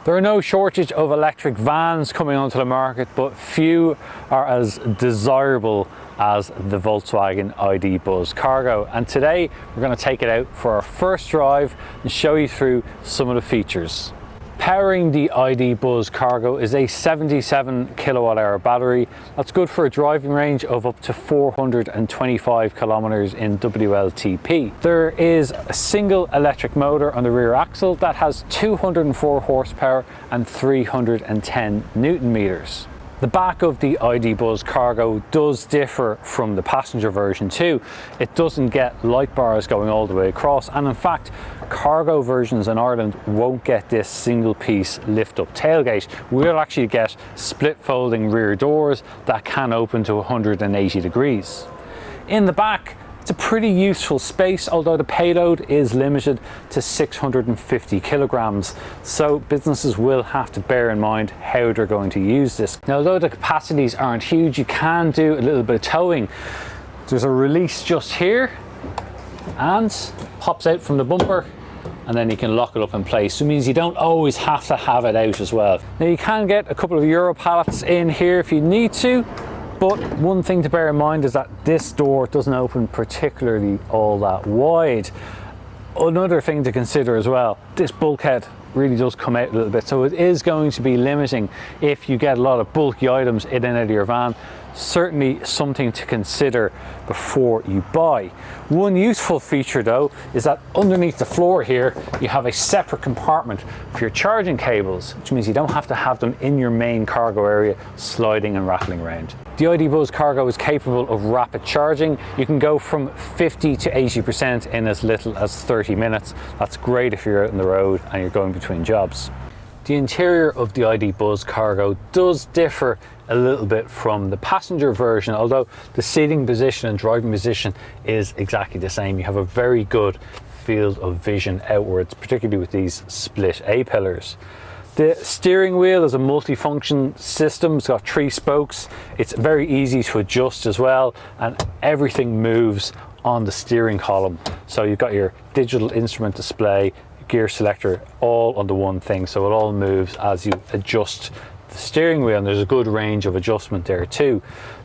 There are no shortage of electric vans coming onto the market, but few are as desirable as the Volkswagen ID Buzz Cargo. And today we're going to take it out for our first drive and show you through some of the features. Powering the ID Buzz Cargo is a 77 kilowatt hour battery. That's good for a driving range of up to 425 kilometers in WLTP. There is a single electric motor on the rear axle that has 204 horsepower and 310 Newton meters. The back of the ID Buzz Cargo does differ from the passenger version too. It doesn't get light bars going all the way across, and in fact cargo versions in Ireland won't get this single piece lift up tailgate. We'll actually get split folding rear doors that can open to 180 degrees. In the back, it's a pretty useful space, although the payload is limited to 650 kilograms. So businesses will have to bear in mind how they're going to use this. Now, although the capacities aren't huge, you can do a little bit of towing. There's a release just here and pops out from the bumper, and then you can lock it up in place. So it means you don't always have to have it out as well. Now, you can get a couple of Euro pallets in here if you need to. But one thing to bear in mind is that this door doesn't open particularly all that wide. Another thing to consider as well, this bulkhead really does come out a little bit, so it is going to be limiting if you get a lot of bulky items in and out of your van. Certainly something to consider before you buy. One useful feature though is that underneath the floor here you have a separate compartment for your charging cables, which means you don't have to have them in your main cargo area sliding and rattling around. The ID Buzz Cargo is capable of rapid charging. You can go from 50 to 80% in as little as 30 minutes. That's great if you're out on the road and you're going between jobs. The interior of the ID Buzz Cargo does differ a little bit from the passenger version, although the seating position and driving position is exactly the same. You have a very good field of vision outwards, particularly with these split A-pillars. The steering wheel is a multifunction system. It's got 3 spokes. It's very easy to adjust as well, and everything moves on the steering column. So you've got your digital instrument display, gear selector, all on the one thing, so it all moves as you adjust the steering wheel, and there's a good range of adjustment there too.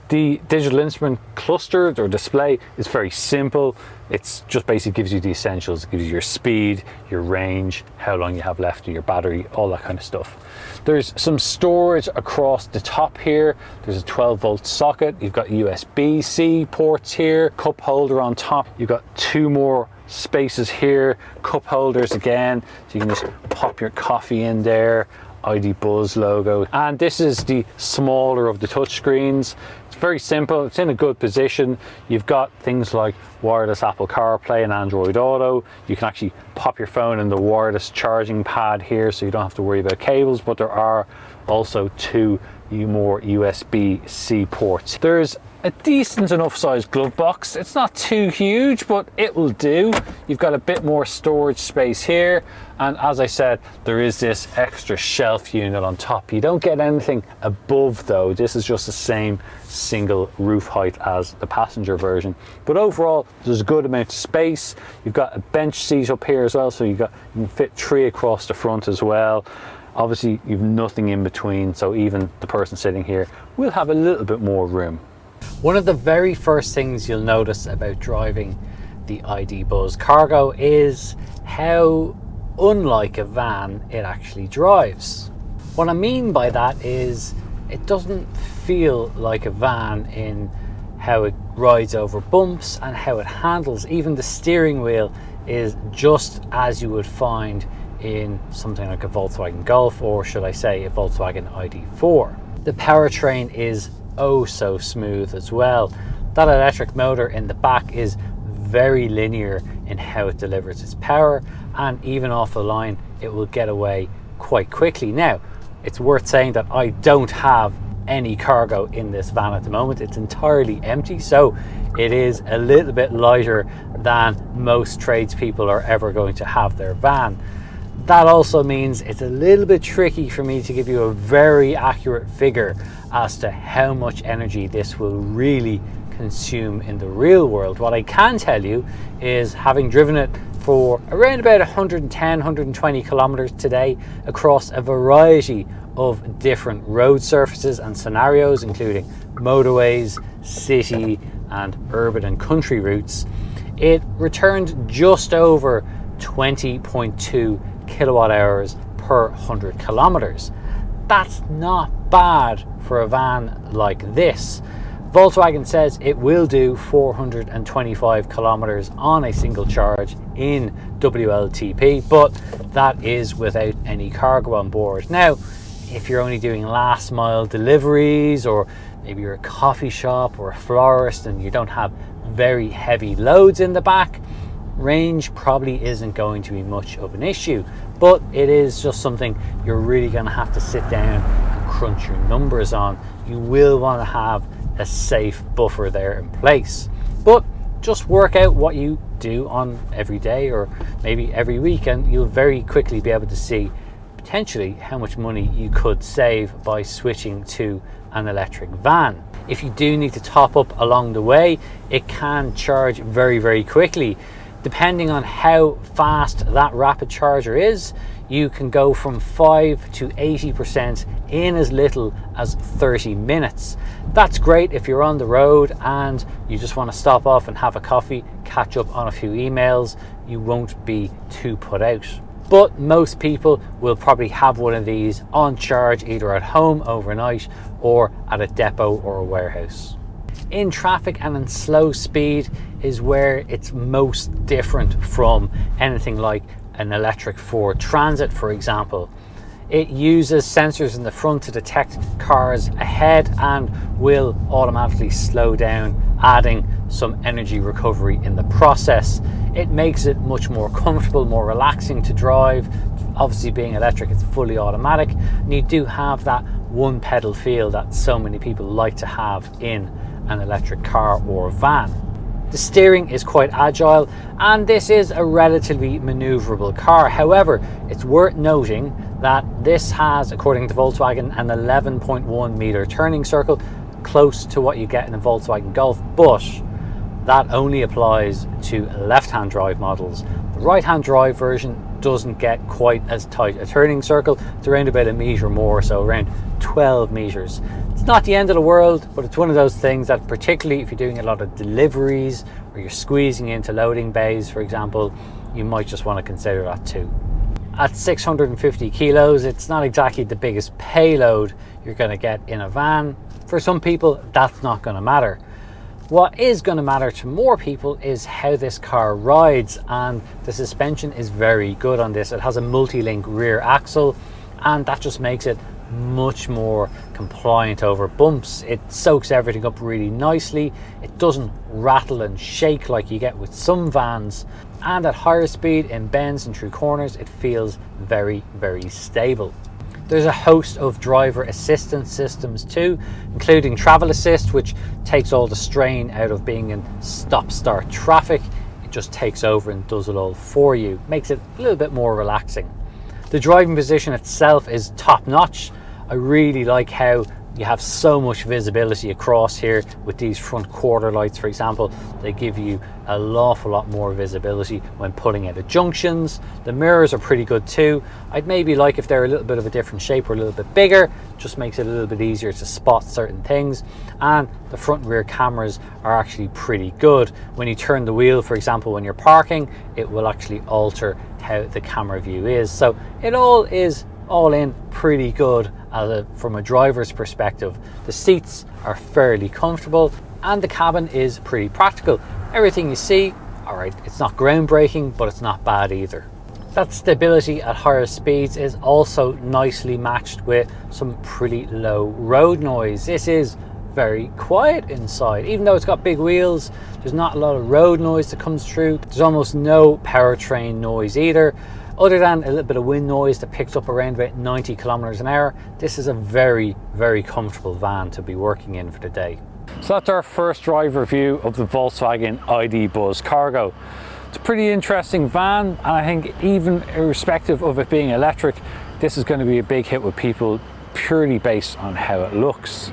The digital instrument cluster or display is very simple. It's just basically gives you the essentials. It gives you your speed, your range, how long you have left of your battery, all that kind of stuff. There's some storage across the top here. There's a 12-volt socket. You've got USB-C ports here, cup holder on top. You've got 2 more spaces here, cup holders again, so you can just pop your coffee in there. ID Buzz logo, and this is the smaller of the touch screens. It's very simple, it's in a good position. You've got things like wireless Apple CarPlay and Android Auto. You can actually pop your phone in the wireless charging pad here, so you don't have to worry about cables, but there are also 2 more USB-C ports. There's a decent enough sized glove box. It's not too huge, but it will do. You've got a bit more storage space here, and as I said, there is this extra shelf unit on top. You don't get anything above though. This is just the same single roof height as the passenger version, but overall there's a good amount of space. You've got a bench seat up here as well, so you can fit 3 across the front as well. Obviously you've nothing in between, so even the person sitting here will have a little bit more room. One of the very first things you'll notice about driving the ID Buzz Cargo is how unlike a van it actually drives. What I mean by that is it doesn't feel like a van in how it rides over bumps and how it handles. Even the steering wheel is just as you would find in something like a Volkswagen Golf, or should I say a Volkswagen ID4. The powertrain is oh so smooth as well. That electric motor in the back is very linear in how it delivers its power, and even off the line it will get away quite quickly. Now, it's worth saying that I don't have any cargo in this van at the moment. It's entirely empty, so it is a little bit lighter than most tradespeople are ever going to have their van. That also means it's a little bit tricky for me to give you a very accurate figure as to how much energy this will really consume in the real world. What I can tell you is, having driven it for around about 110, 120 kilometers today across a variety of different road surfaces and scenarios, including motorways, city and urban and country routes. It returned just over 20.2 kilowatt hours per 100 kilometers. That's not bad for a van like this. Volkswagen says it will do 425 kilometers on a single charge in WLTP, but that is without any cargo on board. Now, if you're only doing last mile deliveries, or maybe you're a coffee shop or a florist and you don't have very heavy loads in the back, range probably isn't going to be much of an issue, but it is just something you're really going to have to sit down and crunch your numbers on. You will want to have a safe buffer there in place, but just work out what you do on every day or maybe every week, and you'll very quickly be able to see potentially how much money you could save by switching to an electric van. If you do need to top up along the way, it can charge very, very quickly. Depending on how fast that rapid charger is, you can go from 5 to 80% in as little as 30 minutes. That's great if you're on the road and you just want to stop off and have a coffee, catch up on a few emails. You won't be too put out. But most people will probably have one of these on charge either at home overnight or at a depot or a warehouse. In traffic and in slow speed is where it's most different from anything like an electric Ford Transit, for example. It uses sensors in the front to detect cars ahead and will automatically slow down, adding some energy recovery in the process. It makes it much more comfortable, more relaxing to drive. Obviously, being electric, it's fully automatic, and you do have that one pedal feel that so many people like to have in an electric car or van. The steering is quite agile, and this is a relatively maneuverable car. However, it's worth noting that this has, according to Volkswagen, an 11.1 meter turning circle, close to what you get in a Volkswagen Golf, but that only applies to left-hand drive models. The right-hand drive version doesn't get quite as tight a turning circle. It's around about a meter more, so around 12 meters. It's not the end of the world, but it's one of those things that, particularly if you're doing a lot of deliveries or you're squeezing into loading bays, for example, you might just want to consider that too. At 650 kilos, it's not exactly the biggest payload you're going to get in a van. For some people, that's not going to matter. What is going to matter to more people is how this car rides, and the suspension is very good on this. It has a multi-link rear axle, and that just makes it much more compliant over bumps. It soaks everything up really nicely. It doesn't rattle and shake like you get with some vans, and at higher speed in bends and through corners, it feels very, very stable. There's a host of driver assistance systems too, including travel assist, which takes all the strain out of being in stop-start traffic. It just takes over and does it all for you, makes it a little bit more relaxing. The driving position itself is top-notch. I really like how you have so much visibility across here with these front quarter lights, for example. They give you an awful lot more visibility when pulling out of junctions. The mirrors are pretty good too. I'd maybe like if they're a little bit of a different shape or a little bit bigger, just makes it a little bit easier to spot certain things. And the front and rear cameras are actually pretty good. When you turn the wheel, for example, when you're parking, it will actually alter how the camera view is. So it all is all in pretty good from a driver's perspective. The seats are fairly comfortable and the cabin is pretty practical. Everything you see, all right, it's not groundbreaking, but it's not bad either. That stability at higher speeds is also nicely matched with some pretty low road noise. This is very quiet inside. Even though it's got big wheels, there's not a lot of road noise that comes through. There's almost no powertrain noise either. Other than a little bit of wind noise that picks up around about 90 kilometers an hour, this is a very, very comfortable van to be working in for the day. So that's our first drive review of the Volkswagen ID Buzz Cargo. It's a pretty interesting van, and I think even irrespective of it being electric, this is going to be a big hit with people purely based on how it looks.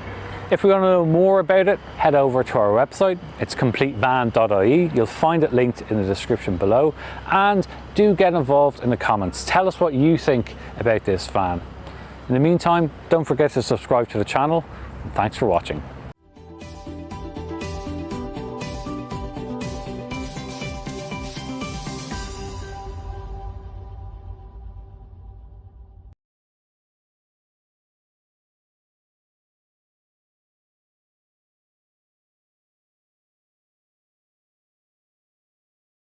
If we want to know more about it, head over to our website. It's completevan.ie. You'll find it linked in the description below. And do get involved in the comments. Tell us what you think about this van. In the meantime, don't forget to subscribe to the channel. Thanks for watching.